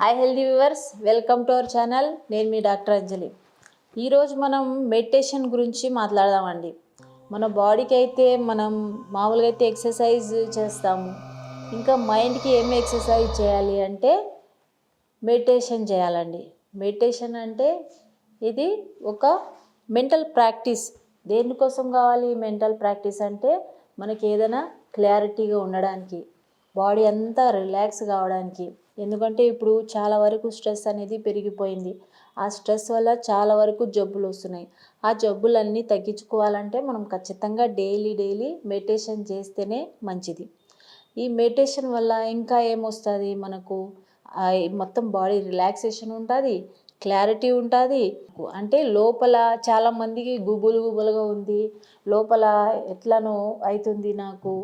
Hi healthy viewers, welcome to our channel. నేను మీ doctor అంజలి. ఈరోజు మనం మెడిటేషన్ గురించి మాట్లాడదామండి. మన బాడీకి అయితే మనం మామూలుగా అయితే ఎక్సర్సైజ్ చేస్తాము. ఇంకా మైండ్కి ఏం ఎక్సర్సైజ్ చేయాలి అంటే మెడిటేషన్ చేయాలండి. మెడిటేషన్ అంటే ఇది ఒక మెంటల్ ప్రాక్టీస్. దేనికోసం కావాలి మెంటల్ ప్రాక్టీస్ అంటే మనకి ఏదైనా క్లారిటీగా ఉండడానికి, బాడీ అంతా రిలాక్స్ కావడానికి. ఎందుకంటే ఇప్పుడు చాలా వరకు స్ట్రెస్ అనేది పెరిగిపోయింది. ఆ స్ట్రెస్ వల్ల చాలా వరకు జబ్బులు వస్తున్నాయి. ఆ జబ్బులన్నీ తగ్గించుకోవాలంటే మనం ఖచ్చితంగా డైలీ మెడిటేషన్ చేస్తేనే మంచిది. ఈ మెడిటేషన్ వల్ల ఇంకా ఏమొస్తుంది మనకు, మొత్తం బాడీ రిలాక్సేషన్ ఉంటుంది, క్లారిటీ ఉంటుంది. అంటే లోపల చాలామందికి గుబులుగా ఉంది, లోపల ఎట్లనో అవుతుంది, నాకు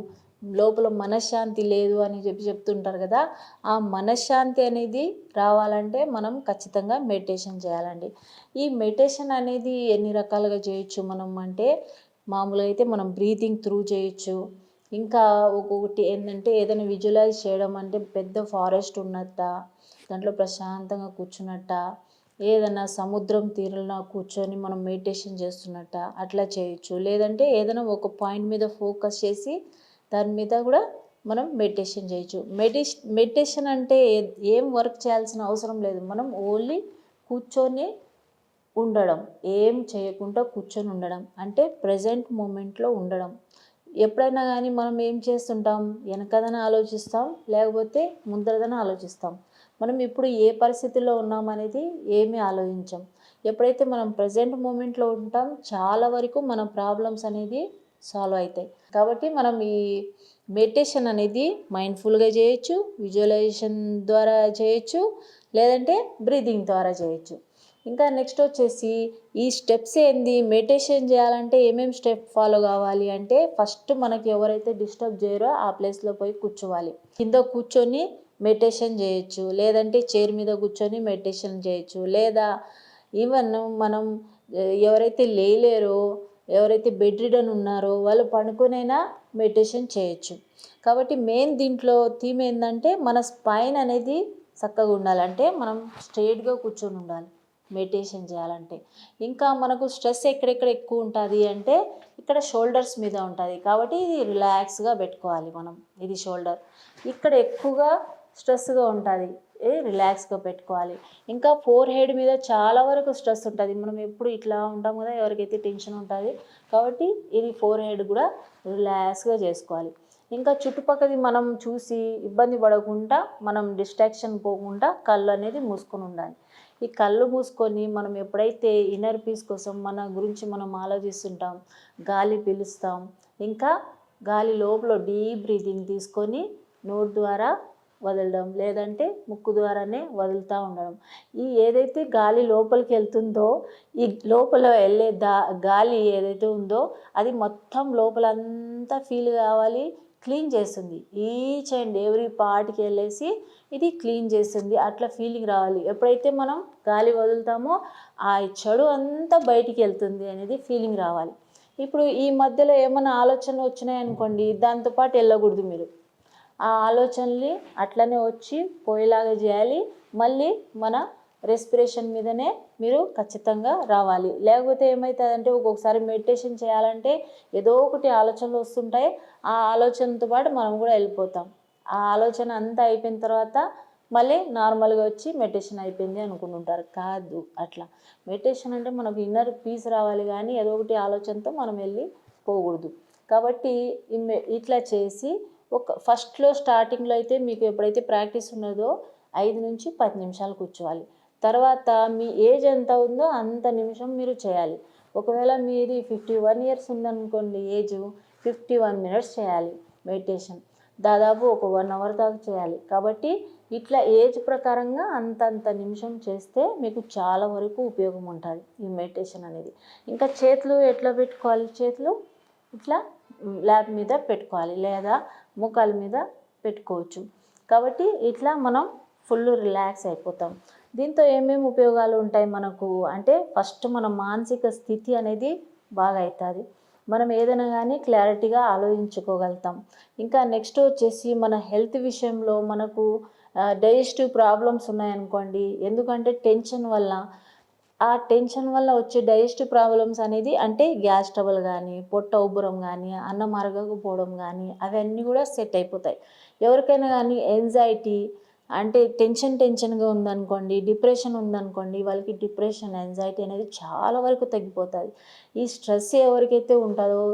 లోపల మనశ్శాంతి లేదు అని చెప్తుంటారు కదా. ఆ మనశ్శాంతి అనేది రావాలంటే మనం ఖచ్చితంగా మెడిటేషన్ చేయాలండి. ఈ మెడిటేషన్ అనేది ఎన్ని రకాలుగా చేయొచ్చు మనం అంటే, మామూలుగా అయితే మనం బ్రీతింగ్ త్రూ చేయొచ్చు. ఇంకా ఒక్కొక్కటి ఏంటంటే ఏదైనా విజువలైజ్ చేయడం అంటే పెద్ద ఫారెస్ట్ ఉన్నట్ట, దాంట్లో ప్రశాంతంగా కూర్చున్నట్ట, ఏదైనా సముద్రం తీరంలో కూర్చొని మనం మెడిటేషన్ చేస్తున్నట్ట అట్లా చేయొచ్చు. లేదంటే ఏదైనా ఒక పాయింట్ మీద ఫోకస్ చేసి దాని మీద కూడా మనం మెడిటేషన్ చేయొచ్చు. మెడిటేషన్ అంటే ఏం వర్క్ చేయాల్సిన అవసరం లేదు. మనం ఓన్లీ కూర్చొని ఉండడం, ఏం చేయకుండా కూర్చొని ఉండడం అంటే ప్రజెంట్ మూమెంట్లో ఉండడం. ఎప్పుడైనా కానీ మనం ఏం చేస్తుంటాం, వెనకదన ఆలోచిస్తాం, లేకపోతే ముందరదన ఆలోచిస్తాం. మనం ఇప్పుడు ఏ పరిస్థితిలో ఉన్నామనేది ఏమీ ఆలోచించాం. ఎప్పుడైతే మనం ప్రజెంట్ మూమెంట్లో ఉంటాం, చాలా వరకు మన ప్రాబ్లమ్స్ అనేది సాల్వ్ అవుతాయి. కాబట్టి మనం ఈ మెడిటేషన్ అనేది మైండ్ఫుల్గా చేయొచ్చు, విజువలైజేషన్ ద్వారా చేయొచ్చు, లేదంటే బ్రీదింగ్ ద్వారా చేయొచ్చు. ఇంకా నెక్స్ట్ వచ్చేసి ఈ స్టెప్స్ ఏంది, మెడిటేషన్ చేయాలంటే ఏమేమి స్టెప్ ఫాలో కావాలి అంటే, ఫస్ట్ మనకి ఎవరైతే డిస్టర్బ్ చేయరో ఆ ప్లేస్లో పోయి కూర్చోవాలి. కింద కూర్చొని మెడిటేషన్ చేయొచ్చు, లేదంటే చైర్ మీద కూర్చొని మెడిటేషన్ చేయొచ్చు, లేదా ఈవెన్ మనం ఎవరైతే లేలేరో, ఎవరైతే బెడ్ రిడన్ ఉన్నారో వాళ్ళు పడుకొనైనా మెడిటేషన్ చేయొచ్చు. కాబట్టి మెయిన్ దీంట్లో థీమ్ ఏంటంటే మన స్పైన్ అనేది చక్కగా ఉండాలంటే మనం స్ట్రైట్గా కూర్చొని ఉండాలి మెడిటేషన్ చేయాలంటే. ఇంకా మనకు స్ట్రెస్ ఎక్కడెక్కడ ఎక్కువ ఉంటుంది అంటే ఇక్కడ షోల్డర్స్ మీద ఉంటుంది. కాబట్టి ఇది రిలాక్స్గా పెట్టుకోవాలి మనం. ఇది షోల్డర్ ఇక్కడ ఎక్కువగా స్ట్రెస్గా ఉంటుంది, రిలాక్స్గా పెట్టుకోవాలి. ఇంకా ఫోర్ హెడ్ మీద చాలా వరకు స్ట్రెస్ ఉంటుంది. మనం ఎప్పుడు ఇట్లా ఉంటాం కదా, ఎవరికైతే టెన్షన్ ఉంటుంది. కాబట్టి ఇది ఫోర్ హెడ్ కూడా రిలాక్స్గా చేసుకోవాలి. ఇంకా చుట్టుపక్కల మనం చూసి ఇబ్బంది పడకుండా, మనం డిస్ట్రాక్షన్ పోకుండా కళ్ళు అనేది మూసుకొని ఉండాలి. ఈ కళ్ళు మూసుకొని మనం ఎప్పుడైతే ఇన్నర్ పీస్ కోసం మన గురించి మనం ఆలోచిస్తుంటాం, గాలి పీలుస్తాం, ఇంకా గాలి లోపల డీప్ బ్రీతింగ్ తీసుకొని నోటి ద్వారా వదలడం, లేదంటే ముక్కు ద్వారానే వదులుతూ ఉండడం. ఈ ఏదైతే గాలి లోపలికి వెళ్తుందో, ఈ లోపల వెళ్ళే గాలి ఏదైతే ఉందో అది మొత్తం లోపలంతా ఫీల్ కావాలి, క్లీన్ చేస్తుంది. ఈచ్ అండ్ ఎవ్రీ పార్ట్కి వెళ్ళేసి ఇది క్లీన్ చేస్తుంది. అట్లా ఫీలింగ్ రావాలి. ఎప్పుడైతే మనం గాలి వదులుతామో ఆ చెడు అంతా బయటికి వెళ్తుంది అనేది ఫీలింగ్ రావాలి. ఇప్పుడు ఈ మధ్యలో ఏమైనా ఆలోచనలు వచ్చినాయనుకోండి, దాంతోపాటు వెళ్ళకూడదు. మీరు ఆ ఆలోచనల్ని అట్లనే వచ్చి పోయేలాగా చేయాలి. మళ్ళీ మన రెస్పిరేషన్ మీదనే మీరు ఖచ్చితంగా రావాలి. లేకపోతే ఏమవుతుందంటే ఒక్కొక్కసారి మెడిటేషన్ చేయాలంటే ఏదో ఒకటి ఆలోచనలు వస్తుంటాయి. ఆ ఆలోచనతో పాటు మనం కూడా వెళ్ళిపోతాం. ఆ ఆలోచన అంతా అయిపోయిన తర్వాత మళ్ళీ నార్మల్గా వచ్చి మెడిటేషన్ అయిపోయింది అనుకుంటుంటారు. కాదు, అట్లా మెడిటేషన్ అంటే మనకు ఇన్నర్ పీస్ రావాలి, కానీ ఏదో ఒకటి ఆలోచనతో మనం వెళ్ళి పోకూడదు. కాబట్టి ఇట్లా చేసి ఫస్ట్లో స్టార్టింగ్లో అయితే మీకు ఎప్పుడైతే ప్రాక్టీస్ ఉన్నదో 5 నుంచి 10 నిమిషాలు కూర్చోవాలి. తర్వాత మీ ఏజ్ ఎంత ఉందో అంత నిమిషం మీరు చేయాలి. ఒకవేళ మీది 51 ఇయర్స్ ఉందనుకోండి, ఏజ్ 51 మినిట్స్ చేయాలి మెడిటేషన్. దాదాపు ఒక 1 అవర్ దాకా చేయాలి. కాబట్టి ఇట్లా ఏజ్ ప్రకారంగా అంతంత నిమిషం చేస్తే మీకు చాలా వరకు ఉపయోగం ఉంటుంది ఈ మెడిటేషన్ అనేది. ఇంకా చేతులు ఎట్లా పెట్టుకోవాలి, చేతులు ఇట్లా ల్యాప్ మీద పెట్టుకోవాలి, లేదా మోకాల మీద పెట్టుకోవచ్చు. కాబట్టి ఇట్లా మనం ఫుల్ రిలాక్స్ అయిపోతాం. దీంతో ఏమేమి ఉపయోగాలు ఉంటాయి మనకు అంటే, ఫస్ట్ మన మానసిక స్థితి అనేది బాగా అవుతుంది. మనం ఏదైనా కానీ క్లారిటీగా ఆలోచించుకోగలుగుతాం. ఇంకా నెక్స్ట్ వచ్చేసి మన హెల్త్ విషయంలో మనకు డైజెస్టివ్ ప్రాబ్లమ్స్ ఉన్నాయనుకోండి, ఎందుకంటే ఆ టెన్షన్ వల్ల వచ్చే డైజెస్టివ్ ప్రాబ్లమ్స్ అనేది అంటే గ్యాస్ ట్రబుల్ కానీ, పొట్ట ఉబ్బరం కానీ, అన్నం అరగకపోవడం కానీ అవన్నీ కూడా సెట్ అయిపోతాయి. ఎవరికైనా కానీ యాంగ్జైటీ అంటే టెన్షన్గా ఉందనుకోండి, డిప్రెషన్ ఉందనుకోండి, వాళ్ళకి డిప్రెషన్, యాంగ్జైటీ అనేది చాలా వరకు తగ్గిపోతుంది. ఈ స్ట్రెస్ ఎవరికైతే ఉంటుందో,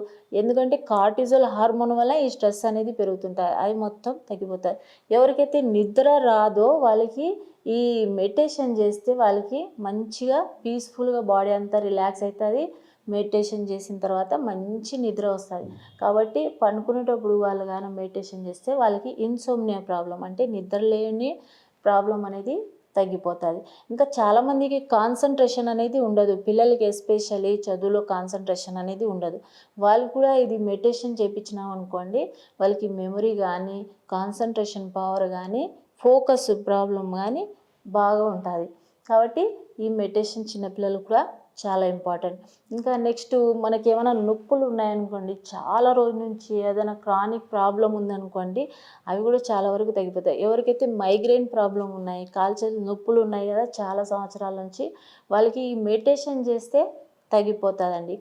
ఎందుకంటే కార్టిజోల్ హార్మోన్ వల్ల ఈ స్ట్రెస్ అనేది పెరుగుతుంటుంది, అవి మొత్తం తగ్గిపోతాయి. ఎవరికైతే నిద్ర రాదో వాళ్ళకి ఈ మెడిటేషన్ చేస్తే వాళ్ళకి మంచిగా పీస్ఫుల్గా బాడీ అంతా రిలాక్స్ అవుతుంది. మెడిటేషన్ చేసిన తర్వాత మంచి నిద్ర వస్తుంది. కాబట్టి పడుకునేటప్పుడు వాళ్ళు కానీ మెడిటేషన్ చేస్తే వాళ్ళకి ఇన్సోమ్నియా ప్రాబ్లం అంటే నిద్ర లేని ప్రాబ్లం అనేది తగ్గిపోతుంది. ఇంకా చాలామందికి కాన్సన్ట్రేషన్ అనేది ఉండదు, పిల్లలకి ఎస్పెషల్లీ చదువులో కాన్సన్ట్రేషన్ అనేది ఉండదు. వాళ్ళు కూడా ఇది మెడిటేషన్ చేయించినాం అనుకోండి, వాళ్ళకి మెమరీ కానీ, కాన్సన్ట్రేషన్ పవర్ కానీ, ఫోకస్ ప్రాబ్లం కానీ బాగా ఉంటుంది. కాబట్టి ఈ మెడిటేషన్ చిన్నపిల్లలు కూడా చాలా ఇంపార్టెంట్. ఇంకా నెక్స్ట్ మనకి ఏమైనా నొప్పులు ఉన్నాయనుకోండి, చాలా రోజుల నుంచి ఏదైనా క్రానిక్ ప్రాబ్లం ఉందనుకోండి, అవి కూడా చాలా వరకు తగ్గిపోతాయి. ఎవరికైతే మైగ్రేన్ ప్రాబ్లం ఉన్నాయి, కాల్చేతులు నొప్పులు ఉన్నాయి కదా చాలా సంవత్సరాల నుంచి, వాళ్ళకి ఈ మెడిటేషన్ చేస్తే తగ్గిపోతుందండి.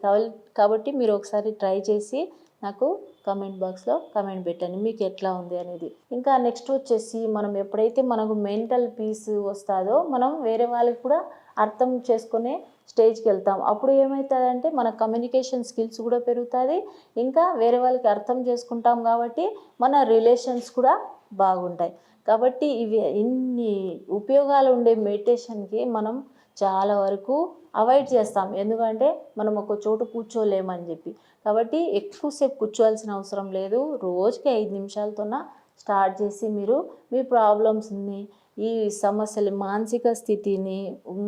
కాబట్టి మీరు ఒకసారి ట్రై చేసి నాకు కమెంట్ బాక్స్లో కమెంట్ పెట్టండి మీకు ఎట్లా ఉంది అనేది. ఇంకా నెక్స్ట్ వచ్చేసి మనం ఎప్పుడైతే మనకు మెంటల్ పీస్ వస్తుందో మనం వేరే వాళ్ళకి కూడా అర్థం చేసుకునే స్టేజ్కి వెళ్తాం. అప్పుడు ఏమవుతుందంటే మన కమ్యూనికేషన్ స్కిల్స్ కూడా పెరుగుతుంది, ఇంకా వేరే వాళ్ళకి అర్థం చేసుకుంటాం కాబట్టి మన రిలేషన్స్ కూడా బాగుంటాయి. కాబట్టి ఇవి ఇన్ని ఉపయోగాలు ఉండే మెడిటేషన్కి మనం చాలా వరకు అవాయిడ్ చేస్తాం, ఎందుకంటే మనం ఒక చోటు కూర్చోలేమని చెప్పి. కాబట్టి ఎక్కువసేపు కూర్చోవాల్సిన అవసరం లేదు, రోజుకి 5 నిమిషాలతోన స్టార్ట్ చేసి మీరు మీ ప్రాబ్లమ్స్ని, ఈ సమస్యలు, మానసిక స్థితిని,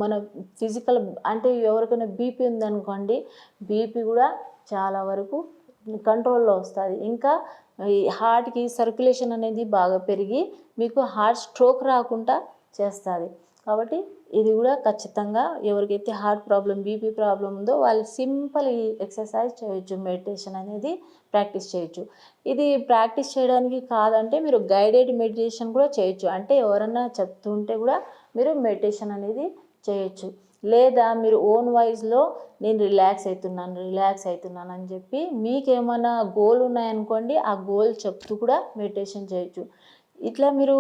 మన ఫిజికల్ అంటే ఎవరికైనా బీపీ ఉందనుకోండి, బీపీ కూడా చాలా వరకు కంట్రోల్లో వస్తుంది. ఇంకా ఈ హార్ట్కి సర్క్యులేషన్ అనేది బాగా పెరిగి మీకు హార్ట్ స్ట్రోక్ రాకుండా చేస్తుంది. కాబట్టి ఇది కూడా ఖచ్చితంగా ఎవరికైతే హార్ట్ ప్రాబ్లం, బీపీ ప్రాబ్లం ఉందో వాళ్ళు సింపుల్ ఈ ఎక్సర్సైజ్ చేయొచ్చు, మెడిటేషన్ అనేది ప్రాక్టీస్ చేయొచ్చు. ఇది ప్రాక్టీస్ చేయడానికి కాదంటే మీరు గైడెడ్ మెడిటేషన్ కూడా చేయొచ్చు, అంటే ఎవరన్నా చెప్తుంటే కూడా మీరు మెడిటేషన్ అనేది చేయొచ్చు. లేదా మీరు ఓన్ వాయిస్లో నేను రిలాక్స్ అవుతున్నాను అని చెప్పి మీకేమైనా గోల్ ఉన్నాయనుకోండి, ఆ గోల్ చెప్తూ కూడా మెడిటేషన్ చేయొచ్చు. ఇట్లా మీరు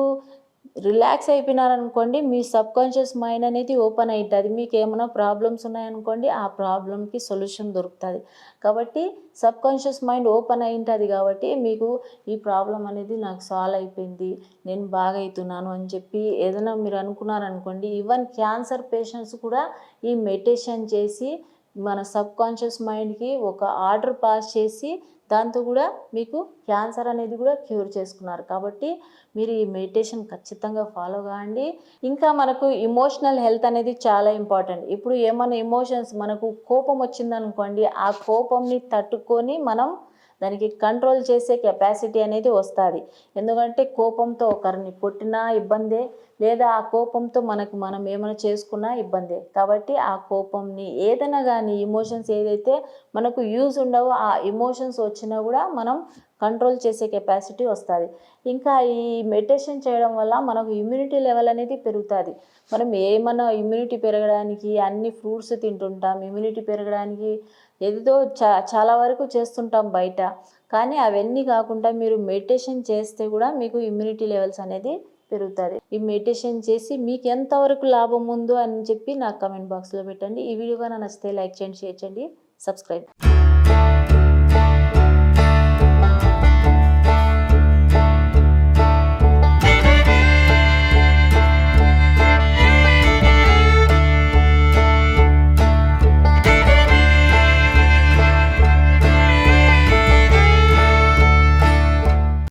రిలాక్స్ అయిపోయినారనుకోండి, మీ సబ్కాన్షియస్ మైండ్ అనేది ఓపెన్ అవుతుంది. మీకు ఏమైనా ప్రాబ్లమ్స్ ఉన్నాయనుకోండి, ఆ ప్రాబ్లంకి సొల్యూషన్ దొరుకుతుంది. కాబట్టి సబ్కాన్షియస్ మైండ్ ఓపెన్ అయి ఉంటుంది కాబట్టి మీకు ఈ ప్రాబ్లం అనేది నాకు సాల్వ్ అయిపోయింది, నేను బాగా అవుతున్నాను అని చెప్పి ఏదైనా మీరు అనుకున్నారనుకోండి. ఈవెన్ క్యాన్సర్ పేషెంట్స్ కూడా ఈ మెడిటేషన్ చేసి మన సబ్కాన్షియస్ మైండ్కి ఒక ఆర్డర్ పాస్ చేసి దాంతో కూడా మీకు క్యాన్సర్ అనేది కూడా క్యూర్ చేసుకున్నారు. కాబట్టి మీరు ఈ మెడిటేషన్ ఖచ్చితంగా ఫాలో కావండి. ఇంకా మనకు ఎమోషనల్ హెల్త్ అనేది చాలా ఇంపార్టెంట్. ఇప్పుడు ఏమైనా ఎమోషన్స్, మనకు కోపం వచ్చిందనుకోండి, ఆ కోపంని తట్టుకొని మనం దానికి కంట్రోల్ చేసే కెపాసిటీ అనేది వస్తుంది. ఎందుకంటే కోపంతో ఒకరిని కొట్టినా ఇబ్బందే, లేదా ఆ కోపంతో మనం ఏమైనా చేసుకున్నా ఇబ్బందే. కాబట్టి ఆ కోపంని ఏదైనా కానీ ఎమోషన్స్ ఏదైతే మనకు యూజ్ ఉండవో ఆ ఎమోషన్స్ వచ్చినా కూడా మనం కంట్రోల్ చేసే కెపాసిటీ వస్తుంది. ఇంకా ఈ మెడిటేషన్ చేయడం వల్ల మనకు ఇమ్యూనిటీ లెవెల్ అనేది పెరుగుతుంది. మనం ఏమన్నా ఇమ్యూనిటీ పెరగడానికి అన్ని ఫ్రూట్స్ తింటుంటాం, ఇమ్యూనిటీ పెరగడానికి ఏదో చాలా వరకు చేస్తుంటాం బయట. కానీ అవన్నీ కాకుండా మీరు మెడిటేషన్ చేస్తే కూడా మీకు ఇమ్యూనిటీ లెవెల్స్ అనేది పెరుగుతుంది. ఈ మెడిటేషన్ చేసి మీకు ఎంతవరకు లాభం ఉందో అని చెప్పి నాకు కమెంట్ బాక్స్లో పెట్టండి. ఈ వీడియో కానీ నచ్చితే లైక్ చేయండి, షేర్ చేయండి, సబ్స్క్రైబ్.